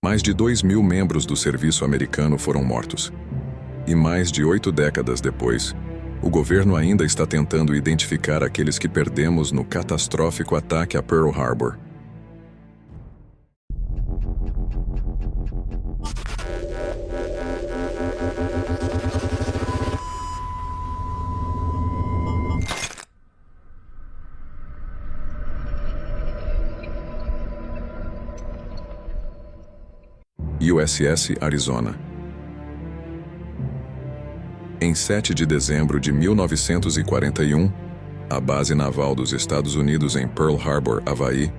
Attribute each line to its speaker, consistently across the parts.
Speaker 1: Mais de 2.000 membros do serviço americano foram mortos. E mais de 8 décadas depois, o governo ainda está tentando identificar aqueles que perdemos no catastrófico ataque a Pearl Harbor. USS Arizona. Em 7 de dezembro de 1941, a base naval dos Estados Unidos em Pearl Harbor, Havaí,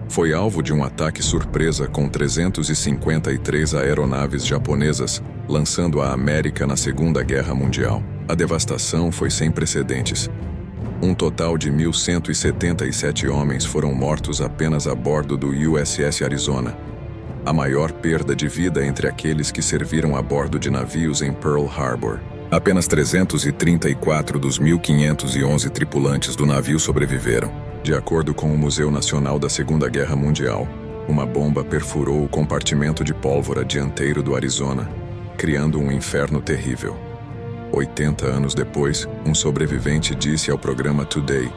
Speaker 1: foi alvo de um ataque surpresa com 353 aeronaves japonesas, lançando a América na Segunda Guerra Mundial. A devastação foi sem precedentes. Um total de 1.177 homens foram mortos apenas a bordo do USS Arizona, a maior perda de vida entre aqueles que serviram a bordo de navios em Pearl Harbor. Apenas 334 dos 1.511 tripulantes do navio sobreviveram. De acordo com o Museu Nacional da Segunda Guerra Mundial, uma bomba perfurou o compartimento de pólvora dianteiro do Arizona, criando um inferno terrível. 80 anos depois, um sobrevivente disse ao programa Today: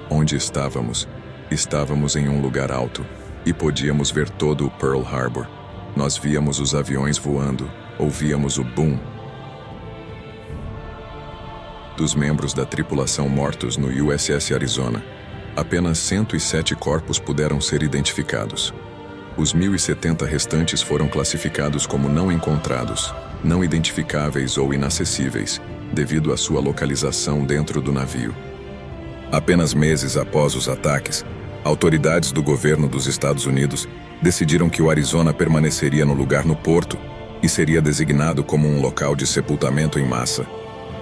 Speaker 1: "Onde estávamos? Estávamos em um lugar alto e podíamos ver todo o Pearl Harbor. Nós víamos os aviões voando, ouvíamos o boom." Dos membros da tripulação mortos no USS Arizona, apenas 107 corpos puderam ser identificados. Os 1.070 restantes foram classificados como não encontrados, não identificáveis ou inacessíveis, devido à sua localização dentro do navio. Apenas meses após os ataques, autoridades do governo dos Estados Unidos decidiram que o Arizona permaneceria no lugar no porto e seria designado como um local de sepultamento em massa,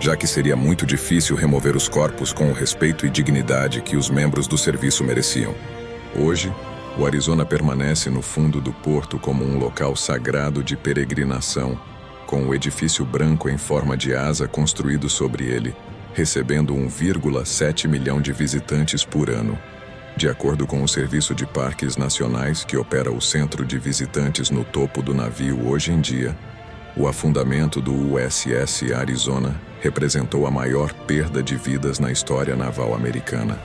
Speaker 1: já que seria muito difícil remover os corpos com o respeito e dignidade que os membros do serviço mereciam. Hoje, o Arizona permanece no fundo do porto como um local sagrado de peregrinação, com o edifício branco em forma de asa construído sobre ele, recebendo 1,7 milhão de visitantes por ano. De acordo com o Serviço de Parques Nacionais, que opera o centro de visitantes no topo do navio hoje em dia, o afundamento do USS Arizona representou a maior perda de vidas na história naval americana.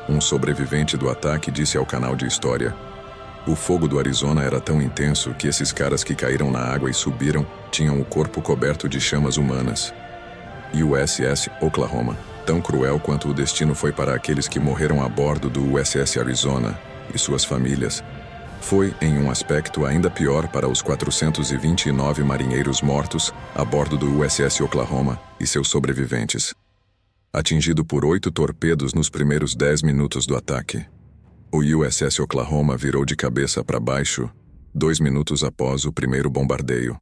Speaker 1: Um sobrevivente do ataque disse ao canal de história: "O fogo do Arizona era tão intenso que esses caras que caíram na água e subiram tinham o corpo coberto de chamas humanas." USS Oklahoma. Tão cruel quanto o destino foi para aqueles que morreram a bordo do USS Arizona e suas famílias, foi, em um aspecto, ainda pior para os 429 marinheiros mortos a bordo do USS Oklahoma e seus sobreviventes. Atingido por 8 torpedos nos primeiros 10 minutos do ataque, o USS Oklahoma virou de cabeça para baixo 2 minutos após o primeiro bombardeio.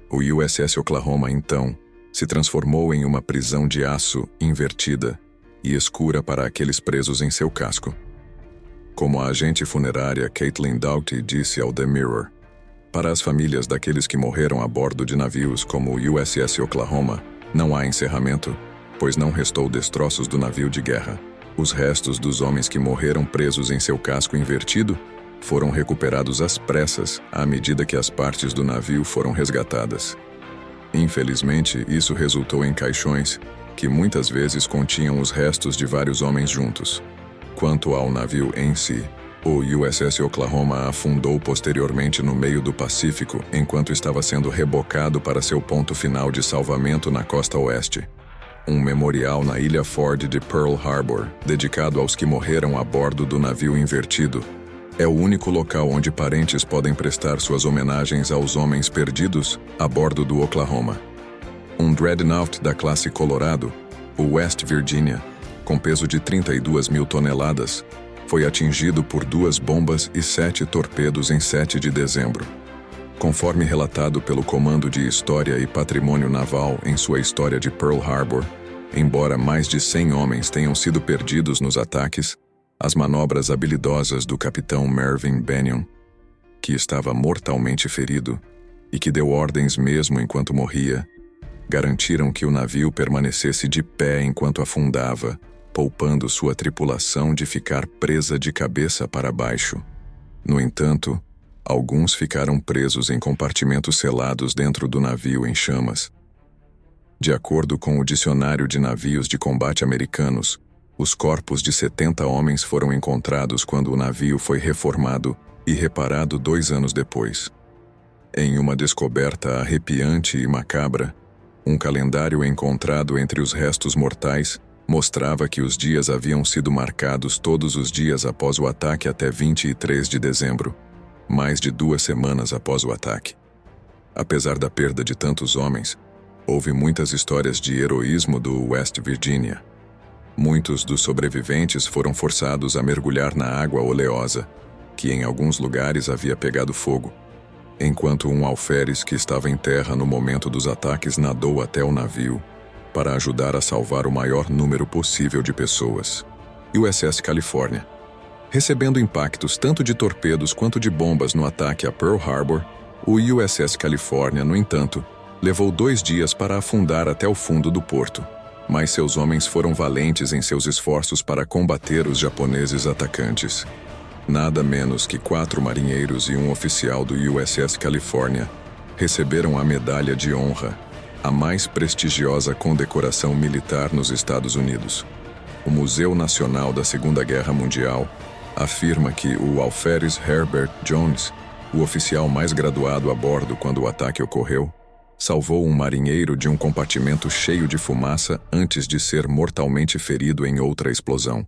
Speaker 1: O USS Oklahoma, então, se transformou em uma prisão de aço invertida e escura para aqueles presos em seu casco. Como a agente funerária Caitlin Doughty disse ao The Mirror: "Para as famílias daqueles que morreram a bordo de navios como o USS Oklahoma, não há encerramento, pois não restou destroços do navio de guerra. Os restos dos homens que morreram presos em seu casco invertido foram recuperados às pressas à medida que as partes do navio foram resgatadas. Infelizmente, isso resultou em caixões que muitas vezes continham os restos de vários homens juntos. Quanto ao navio em si, o USS Oklahoma afundou posteriormente no meio do Pacífico enquanto estava sendo rebocado para seu ponto final de salvamento na costa oeste. Um memorial na ilha Ford de Pearl Harbor, dedicado aos que morreram a bordo do navio invertido, é o único local onde parentes podem prestar suas homenagens aos homens perdidos a bordo do Oklahoma. Um dreadnought da classe Colorado, o West Virginia, com peso de 32 mil toneladas, foi atingido por 2 bombas e 7 torpedos em 7 de dezembro. Conforme relatado pelo Comando de História e Patrimônio Naval em sua história de Pearl Harbor, embora mais de 100 homens tenham sido perdidos nos ataques, as manobras habilidosas do capitão Mervyn Bennion, que estava mortalmente ferido e que deu ordens mesmo enquanto morria, garantiram que o navio permanecesse de pé enquanto afundava, poupando sua tripulação de ficar presa de cabeça para baixo. No entanto, Alguns ficaram presos em compartimentos selados dentro do navio em chamas. De acordo com o Dicionário de Navios de Combate americanos, os corpos de 70 homens foram encontrados quando o navio foi reformado e reparado 2 anos depois. Em uma descoberta arrepiante e macabra, um calendário encontrado entre os restos mortais mostrava que os dias haviam sido marcados todos os dias após o ataque até 23 de dezembro, mais de 2 semanas após o ataque. Apesar da perda de tantos homens, houve muitas histórias de heroísmo do West Virginia. Muitos dos sobreviventes foram forçados a mergulhar na água oleosa, que em alguns lugares havia pegado fogo, enquanto um alferes que estava em terra no momento dos ataques nadou até o navio para ajudar a salvar o maior número possível de pessoas. USS California. Recebendo impactos tanto de torpedos quanto de bombas no ataque a Pearl Harbor, o USS California, no entanto, levou 2 dias para afundar até o fundo do porto, mas seus homens foram valentes em seus esforços para combater os japoneses atacantes. Nada menos que 4 marinheiros e um oficial do USS California receberam a Medalha de Honra, a mais prestigiosa condecoração militar nos Estados Unidos. O Museu Nacional da Segunda Guerra Mundial afirma que o alferes Herbert Jones, o oficial mais graduado a bordo quando o ataque ocorreu, salvou um marinheiro de um compartimento cheio de fumaça antes de ser mortalmente ferido em outra explosão.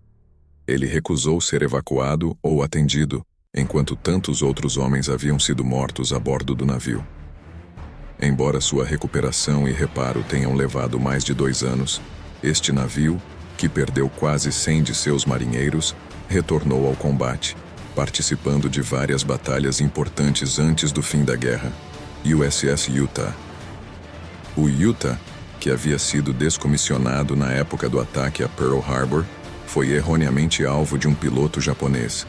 Speaker 1: Ele recusou ser evacuado ou atendido, enquanto tantos outros homens haviam sido mortos a bordo do navio. Embora sua recuperação e reparo tenham levado mais de 2 anos, este navio, que perdeu quase 100 de seus marinheiros, retornou ao combate, participando de várias batalhas importantes antes do fim da guerra. USS Utah. O Utah, que havia sido descomissionado na época do ataque a Pearl Harbor, foi erroneamente alvo de um piloto japonês.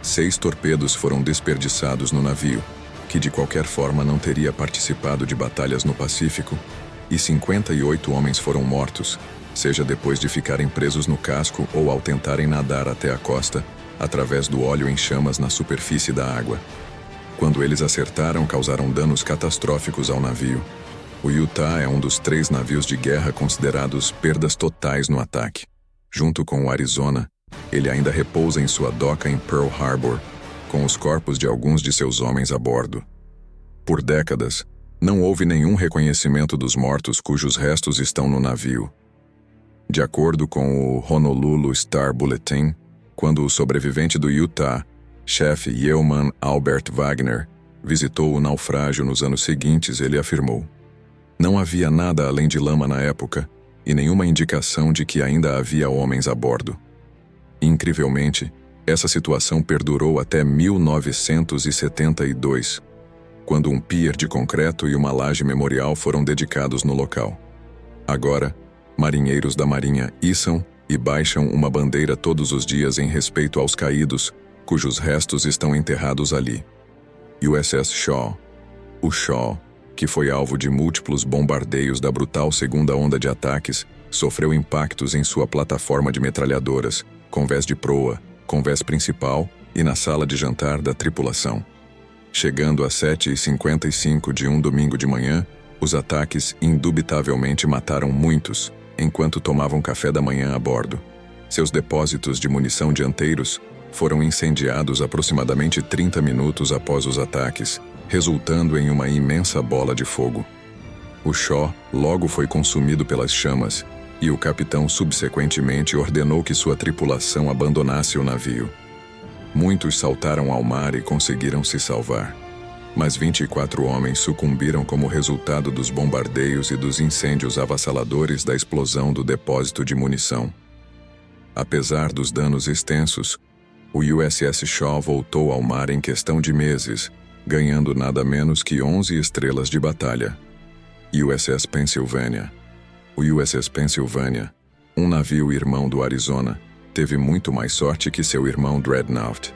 Speaker 1: 6 torpedos foram desperdiçados no navio, que de qualquer forma não teria participado de batalhas no Pacífico, e 58 homens foram mortos, seja depois de ficarem presos no casco ou ao tentarem nadar até a costa, através do óleo em chamas na superfície da água. Quando eles acertaram, causaram danos catastróficos ao navio. O Utah é um dos 3 navios de guerra considerados perdas totais no ataque. Junto com o Arizona, ele ainda repousa em sua doca em Pearl Harbor, com os corpos de alguns de seus homens a bordo. Por décadas, não houve nenhum reconhecimento dos mortos cujos restos estão no navio. De acordo com o Honolulu Star Bulletin, quando o sobrevivente do Utah, chefe Yeoman Albert Wagner, visitou o naufrágio nos anos seguintes, ele afirmou: "Não havia nada além de lama na época e nenhuma indicação de que ainda havia homens a bordo." Incrivelmente, essa situação perdurou até 1972, quando um pier de concreto e uma laje memorial foram dedicados no local. Agora, marinheiros da Marinha içam e baixam uma bandeira todos os dias em respeito aos caídos, cujos restos estão enterrados ali. USS Shaw. O Shaw, que foi alvo de múltiplos bombardeios da brutal segunda onda de ataques, sofreu impactos em sua plataforma de metralhadoras, convés de proa, convés principal e na sala de jantar da tripulação. Chegando às 7h55 de um domingo de manhã, os ataques indubitavelmente mataram muitos, enquanto tomavam café da manhã a bordo. Seus depósitos de munição dianteiros foram incendiados aproximadamente 30 minutos após os ataques, resultando em uma imensa bola de fogo. O Shaw logo foi consumido pelas chamas, e o capitão subsequentemente ordenou que sua tripulação abandonasse o navio. Muitos saltaram ao mar e conseguiram se salvar, mas 24 homens sucumbiram como resultado dos bombardeios e dos incêndios avassaladores da explosão do depósito de munição. Apesar dos danos extensos, o USS Shaw voltou ao mar em questão de meses, ganhando nada menos que 11 estrelas de batalha. USS Pennsylvania. O USS Pennsylvania, um navio irmão do Arizona, teve muito mais sorte que seu irmão Dreadnought.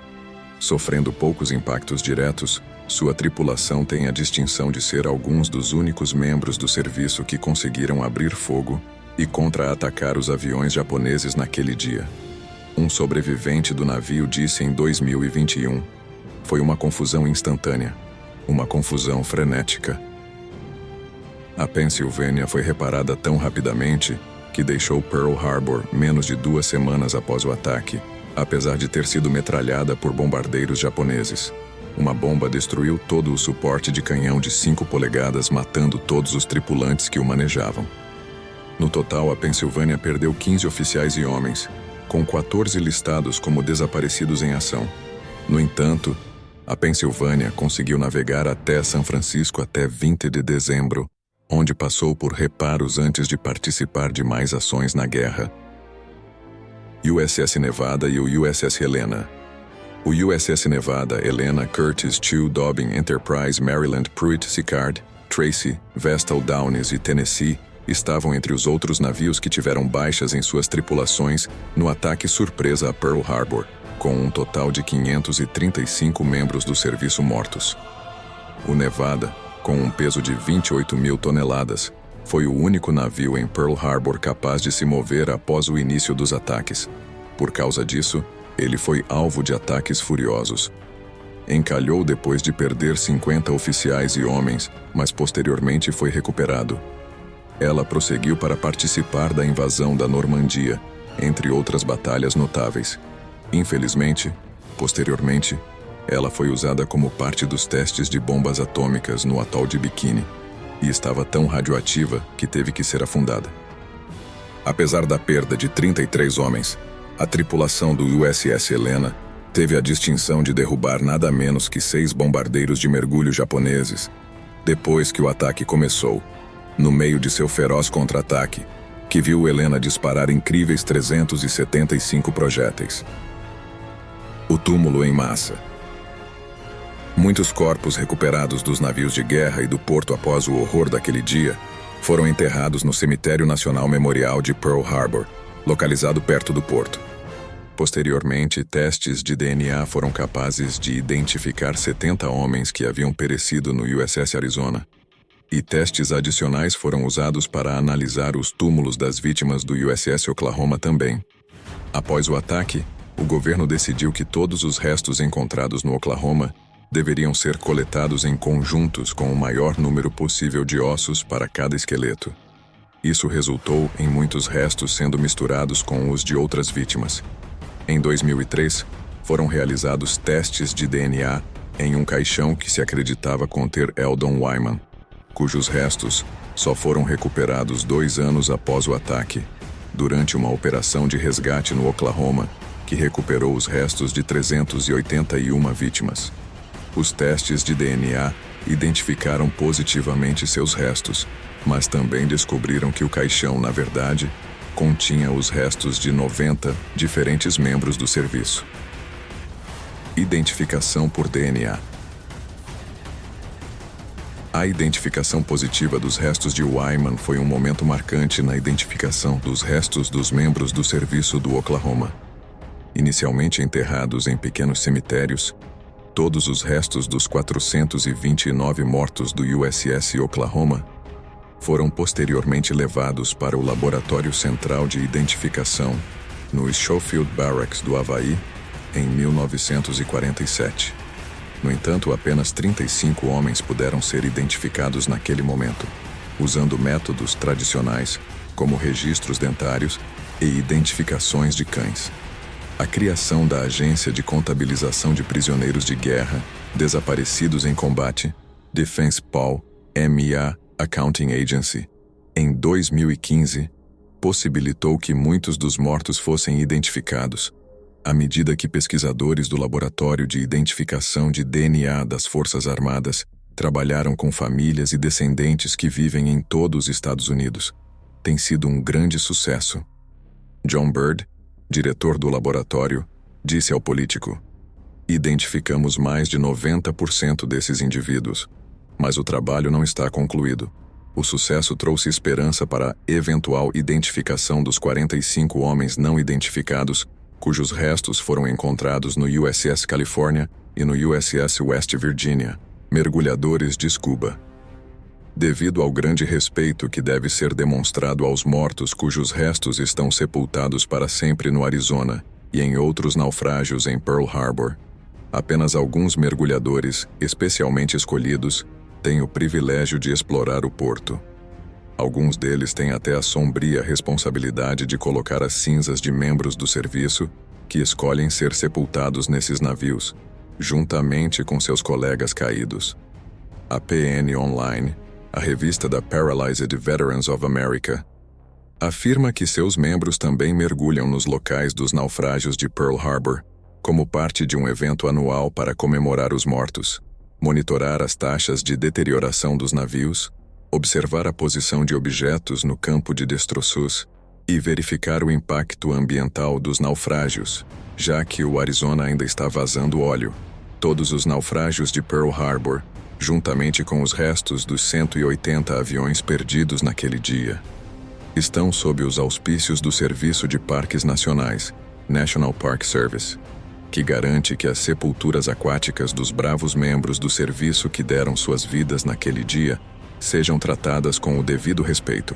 Speaker 1: Sofrendo poucos impactos diretos, sua tripulação tem a distinção de ser alguns dos únicos membros do serviço que conseguiram abrir fogo e contra-atacar os aviões japoneses naquele dia. Um sobrevivente do navio disse em 2021: Foi uma confusão instantânea, uma confusão frenética. A Pennsylvania foi reparada tão rapidamente que deixou Pearl Harbor menos de 2 semanas após o ataque, apesar de ter sido metralhada por bombardeiros japoneses. Uma bomba destruiu todo o suporte de canhão de 5 polegadas, matando todos os tripulantes que o manejavam. No total, a Pennsylvania perdeu 15 oficiais e homens, com 14 listados como desaparecidos em ação. No entanto, a Pennsylvania conseguiu navegar até São Francisco até 20 de dezembro, onde passou por reparos antes de participar de mais ações na guerra. USS Nevada e o USS Helena. O USS Nevada, Helena, Curtis, Chew, Dobbin, Enterprise, Maryland, Pruitt, Sicard, Tracy, Vestal, Downes e Tennessee estavam entre os outros navios que tiveram baixas em suas tripulações no ataque surpresa a Pearl Harbor, com um total de 535 membros do serviço mortos. O Nevada, com um peso de 28.000 toneladas, foi o único navio em Pearl Harbor capaz de se mover após o início dos ataques. Por causa disso, ele foi alvo de ataques furiosos. Encalhou depois de perder 50 oficiais e homens, mas posteriormente foi recuperado. Ela prosseguiu para participar da invasão da Normandia, entre outras batalhas notáveis. Infelizmente, posteriormente, ela foi usada como parte dos testes de bombas atômicas no atol de Bikini, e estava tão radioativa que teve que ser afundada. Apesar da perda de 33 homens, a tripulação do USS Helena teve a distinção de derrubar nada menos que 6 bombardeiros de mergulho japoneses, depois que o ataque começou, no meio de seu feroz contra-ataque, que viu Helena disparar incríveis 375 projéteis. O túmulo em massa. Muitos corpos recuperados dos navios de guerra e do porto após o horror daquele dia foram enterrados no Cemitério Nacional Memorial de Pearl Harbor, localizado perto do porto. Posteriormente, testes de DNA foram capazes de identificar 70 homens que haviam perecido no USS Arizona, e testes adicionais foram usados para analisar os túmulos das vítimas do USS Oklahoma também. Após o ataque, o governo decidiu que todos os restos encontrados no Oklahoma deveriam ser coletados em conjuntos com o maior número possível de ossos para cada esqueleto. Isso resultou em muitos restos sendo misturados com os de outras vítimas. Em 2003, foram realizados testes de DNA em um caixão que se acreditava conter Eldon Wyman, cujos restos só foram recuperados 2 anos após o ataque, durante uma operação de resgate no Oklahoma, que recuperou os restos de 381 vítimas. Os testes de DNA identificaram positivamente seus restos, mas também descobriram que o caixão, na verdade, continha os restos de 90 diferentes membros do serviço. Identificação por DNA. A identificação positiva dos restos de Wyman foi um momento marcante na identificação dos restos dos membros do serviço do Oklahoma. Inicialmente enterrados em pequenos cemitérios, todos os restos dos 429 mortos do USS Oklahoma foram posteriormente levados para o Laboratório Central de Identificação, no Schofield Barracks do Havaí, em 1947. No entanto, apenas 35 homens puderam ser identificados naquele momento, usando métodos tradicionais, como registros dentários e identificações de cães. A criação da Agência de Contabilização de Prisioneiros de Guerra Desaparecidos em Combate, Defense PAL, MA Accounting Agency, em 2015, possibilitou que muitos dos mortos fossem identificados, à medida que pesquisadores do Laboratório de Identificação de DNA das Forças Armadas trabalharam com famílias e descendentes que vivem em todos os Estados Unidos. Tem sido um grande sucesso. John Bird, diretor do laboratório, disse ao Político: "Identificamos mais de 90% desses indivíduos, mas o trabalho não está concluído. O sucesso trouxe esperança para a eventual identificação dos 45 homens não identificados, cujos restos foram encontrados no USS California e no USS West Virginia, mergulhadores de scuba. Devido ao grande respeito que deve ser demonstrado aos mortos cujos restos estão sepultados para sempre no Arizona e em outros naufrágios em Pearl Harbor, Apenas alguns mergulhadores, especialmente escolhidos, têm o privilégio de explorar o porto. Alguns deles têm até a sombria responsabilidade de colocar as cinzas de membros do serviço que escolhem ser sepultados nesses navios, juntamente com seus colegas caídos. A PN Online, a revista da Paralyzed Veterans of America, afirma que seus membros também mergulham nos locais dos naufrágios de Pearl Harbor, como parte de um evento anual para comemorar os mortos, monitorar as taxas de deterioração dos navios, observar a posição de objetos no campo de destroços e verificar o impacto ambiental dos naufrágios, já que o Arizona ainda está vazando óleo. Todos os naufrágios de Pearl Harbor, juntamente com os restos dos 180 aviões perdidos naquele dia, estão sob os auspícios do Serviço de Parques Nacionais, National Park Service, que garante que as sepulturas aquáticas dos bravos membros do serviço que deram suas vidas naquele dia sejam tratadas com o devido respeito.